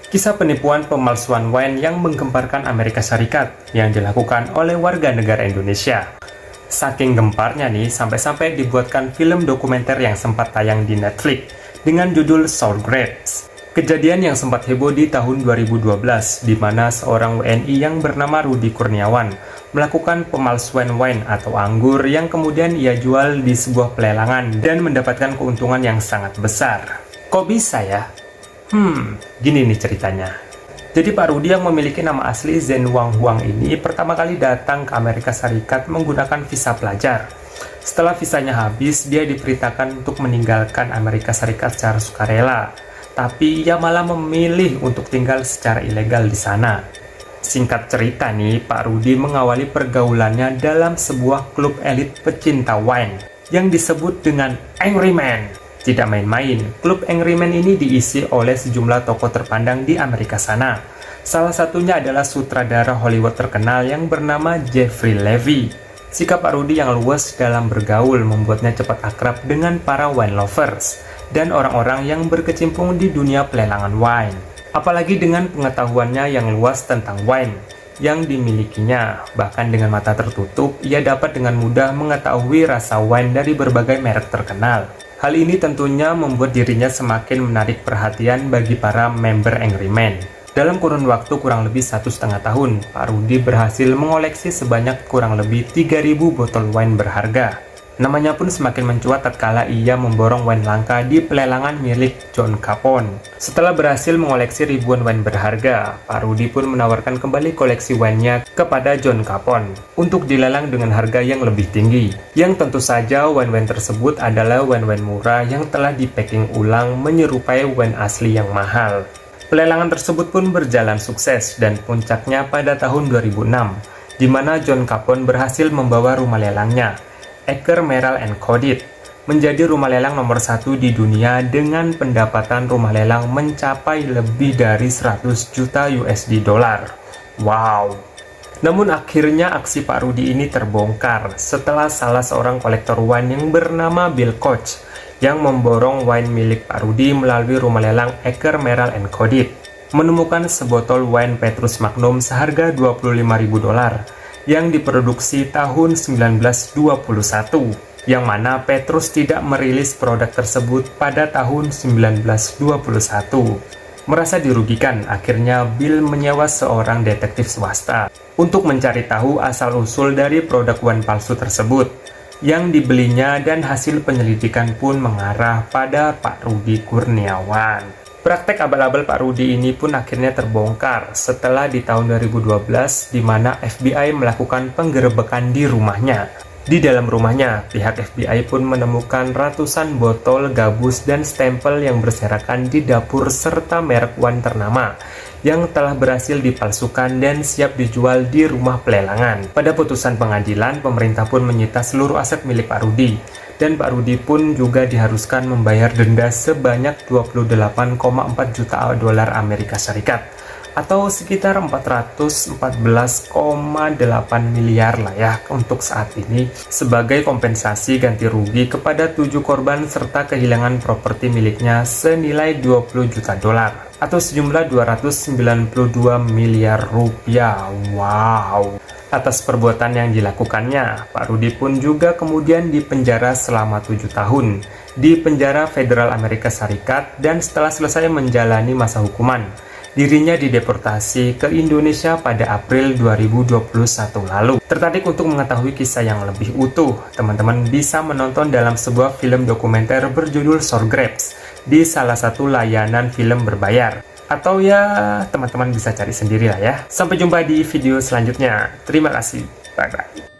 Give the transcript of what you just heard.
Kisah penipuan pemalsuan wine yang menggemparkan Amerika Serikat yang dilakukan oleh warga negara Indonesia. Saking gemparnya nih, sampai-sampai dibuatkan film dokumenter yang sempat tayang di Netflix dengan judul Sour Grapes. Kejadian yang sempat heboh di tahun 2012, di mana seorang WNI yang bernama Rudi Kurniawan melakukan pemalsuan wine atau anggur yang kemudian ia jual di sebuah pelelangan dan mendapatkan keuntungan yang sangat besar. Kok bisa ya? Gini nih ceritanya. Jadi Pak Rudi yang memiliki nama asli Zhen Wang Huang ini pertama kali datang ke Amerika Serikat menggunakan visa pelajar. Setelah visanya habis, dia diperintahkan untuk meninggalkan Amerika Serikat secara sukarela. Tapi ia malah memilih untuk tinggal secara ilegal di sana. Singkat cerita nih, Pak Rudi mengawali pergaulannya dalam sebuah klub elit pecinta wine yang disebut dengan Angry Man. Tidak main-main, klub Angry Man ini diisi oleh sejumlah tokoh terpandang di Amerika sana. Salah satunya adalah sutradara Hollywood terkenal yang bernama Jeffrey Levy. Sikap Pak Rudi yang luwes dalam bergaul membuatnya cepat akrab dengan para wine lovers dan orang-orang yang berkecimpung di dunia pelelangan wine. Apalagi dengan pengetahuannya yang luas tentang wine yang dimilikinya, bahkan dengan mata tertutup, ia dapat dengan mudah mengetahui rasa wine dari berbagai merek terkenal. Hal ini tentunya membuat dirinya semakin menarik perhatian bagi para member Angry Man. Dalam kurun waktu kurang lebih 1,5 tahun, Pak Rudi berhasil mengoleksi sebanyak kurang lebih 3.000 botol wine berharga. Namanya pun semakin mencuat tatkala ia memborong wine langka di pelelangan milik John Capone. Setelah berhasil mengoleksi ribuan wine berharga, Pak Rudi pun menawarkan kembali koleksi wine-nya kepada John Capone untuk dilelang dengan harga yang lebih tinggi. Yang tentu saja wine-wine tersebut adalah wine-wine murah yang telah di-packing ulang menyerupai wine asli yang mahal. Pelelangan tersebut pun berjalan sukses dan puncaknya pada tahun 2006, di mana John Capone berhasil membawa rumah lelangnya, Aker Merrill & Codit, menjadi rumah lelang nomor 1 di dunia dengan pendapatan rumah lelang mencapai lebih dari 100 juta USD dolar. Wow! Namun akhirnya aksi Pak Rudi ini terbongkar setelah salah seorang kolektor wine yang bernama Bill Koch yang memborong wine milik Pak Rudi melalui rumah lelang Aker Merrill & Codit menemukan sebotol wine Petrus Magnum seharga 25.000 dolar yang diproduksi tahun 1921, yang mana Petrus tidak merilis produk tersebut pada tahun 1921. Merasa dirugikan, akhirnya Bill menyewa seorang detektif swasta untuk mencari tahu asal-usul dari produk wine palsu tersebut yang dibelinya, dan hasil penyelidikan pun mengarah pada Pak Rudi Kurniawan. Praktek abal-abal Pak Rudi ini pun akhirnya terbongkar setelah di tahun 2012 di mana FBI melakukan penggerebekan di rumahnya. Di dalam rumahnya, pihak FBI pun menemukan ratusan botol gabus dan stempel yang berserakan di dapur serta merek wine ternama yang telah berhasil dipalsukan dan siap dijual di rumah pelelangan. Pada putusan pengadilan, pemerintah pun menyita seluruh aset milik Pak Rudi, dan Pak Rudi pun juga diharuskan membayar denda sebanyak 28,4 juta dolar Amerika Serikat atau sekitar 414,8 miliar lah ya untuk saat ini, sebagai kompensasi ganti rugi kepada 7 korban serta kehilangan properti miliknya senilai 20 juta dolar atau sejumlah 292 miliar rupiah. Wow! Atas perbuatan yang dilakukannya, Pak Rudi pun juga kemudian dipenjara selama 7 tahun di penjara federal Amerika Serikat, dan setelah selesai menjalani masa hukuman, dirinya dideportasi ke Indonesia pada April 2021 lalu. Tertarik untuk mengetahui kisah yang lebih utuh? Teman-teman bisa menonton dalam sebuah film dokumenter berjudul Sour Grapes di salah satu layanan film berbayar. Atau ya, teman-teman bisa cari sendiri lah ya. Sampai jumpa di video selanjutnya. Terima kasih. Bye-bye.